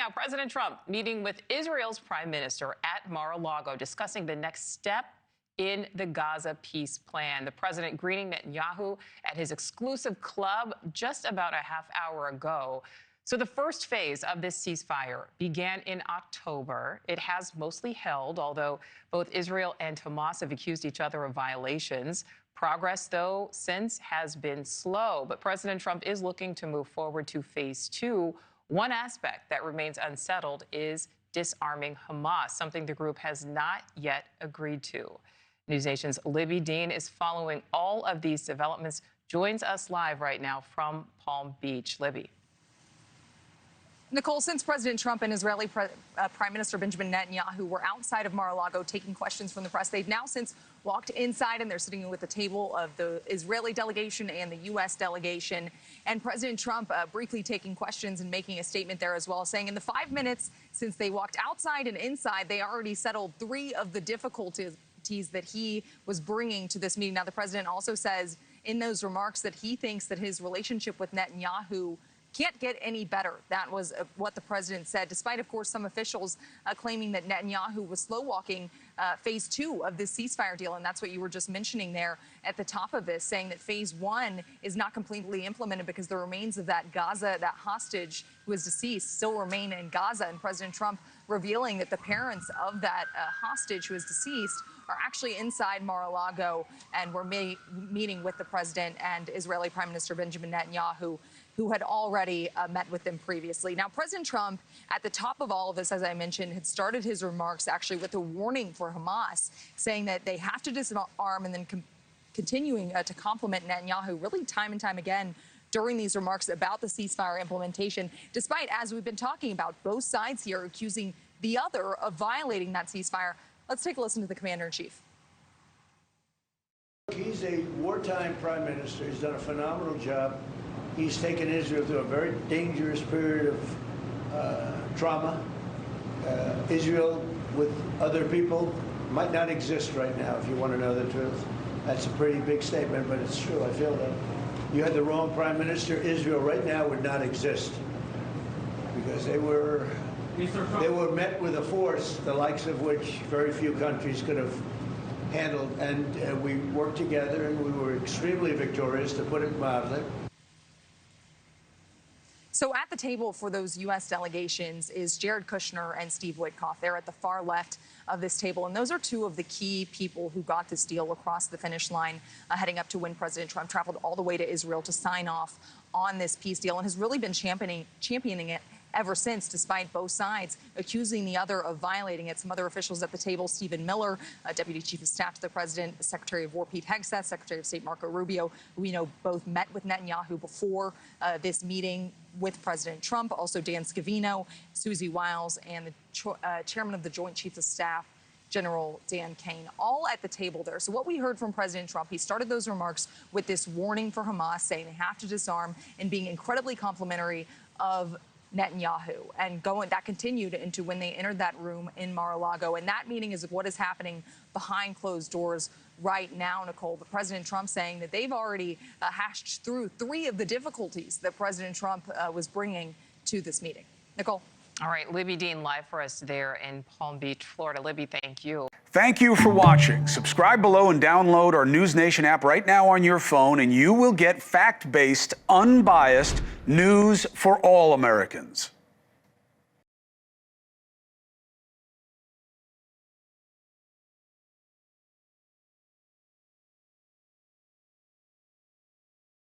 now, President Trump meeting with Israel's prime minister at Mar-a-Lago, discussing the next step in the Gaza peace plan. The president greeting Netanyahu at his exclusive club just about a half hour ago. So the first phase of this ceasefire began in October. It has mostly held, although both Israel and Hamas have accused each other of violations. Progress, though, since has been slow. But President Trump is looking to move forward to phase two. One aspect that remains unsettled is disarming Hamas, something the group has not yet agreed to. NewsNation's Libbey Dean is following all of these developments, joins us live right now from Palm Beach. Libbey. Nichole, since President Trump and Israeli Prime Minister Benjamin Netanyahu were outside of Mar-a-Lago taking questions from the press, they've now since walked inside and they're sitting with the table of the Israeli delegation and the U.S. delegation. And President Trump briefly taking questions and making a statement there as well, saying in the 5 minutes since they walked outside and inside, they already settled 3 of the difficulties that he was bringing to this meeting. Now, the president also says in those remarks that he thinks that his relationship with Netanyahu can't get any better. That was what the president said, despite, of course, some officials claiming that Netanyahu was slow-walking phase 2 of this ceasefire deal. And that's what you were just mentioning there at the top of this, saying that phase 1 is not completely implemented because the remains of that Gaza, that hostage who is deceased, still remain in Gaza. And President Trump revealing that the parents of that hostage who is deceased are actually inside Mar-a-Lago and were meeting with the president and Israeli Prime Minister Benjamin Netanyahu, who had already met with them previously. Now, President Trump, at the top of all of this, as I mentioned, had started his remarks actually with a warning for Hamas, saying that they have to disarm, and then continuing to compliment Netanyahu really time and time again during these remarks about the ceasefire implementation, despite, as we've been talking about, both sides here accusing the other of violating that ceasefire. Let's take a listen to the commander-in-chief. He's a wartime prime minister. He's done a phenomenal job. He's taken Israel through a very dangerous period of trauma. Israel, with other people, might not exist right now, if you want to know the truth. That's a pretty big statement, but it's true. I feel that. You had the wrong prime minister. Israel right now would not exist because they were met with a force the likes of which very few countries could have handled. And we worked together, and we were extremely victorious, to put it mildly. So at the table for those U.S. delegations is Jared Kushner and Steve Witkoff. They're at the far left of this table. And those are 2 of the key people who got this deal across the finish line, heading up to when President Trump traveled all the way to Israel to sign off on this peace deal, and has really been championing it ever since, despite both sides accusing the other of violating it. Some other officials at the table, Stephen Miller, Deputy Chief of Staff to the President, Secretary of War Pete Hegseth, Secretary of State Marco Rubio, who we know both met with Netanyahu before this meeting with President Trump. Also Dan Scavino, Susie Wiles, and the Chairman of the Joint Chiefs of Staff, General Dan Kane, all at the table there. So what we heard from President Trump, he started those remarks with this warning for Hamas, saying they have to disarm, and being incredibly complimentary of Netanyahu, and that continued into when they entered that room in Mar-a-Lago. And that meeting is what is happening behind closed doors right now, Nichole. But President Trump saying that they've already hashed through 3 of the difficulties that President Trump was bringing to this meeting. Nichole. All right, Libbey Dean live for us there in Palm Beach, Florida. Libbey, thank you. Thank you for watching. Subscribe below and download our NewsNation app right now on your phone, and you will get fact-based, unbiased news for all Americans.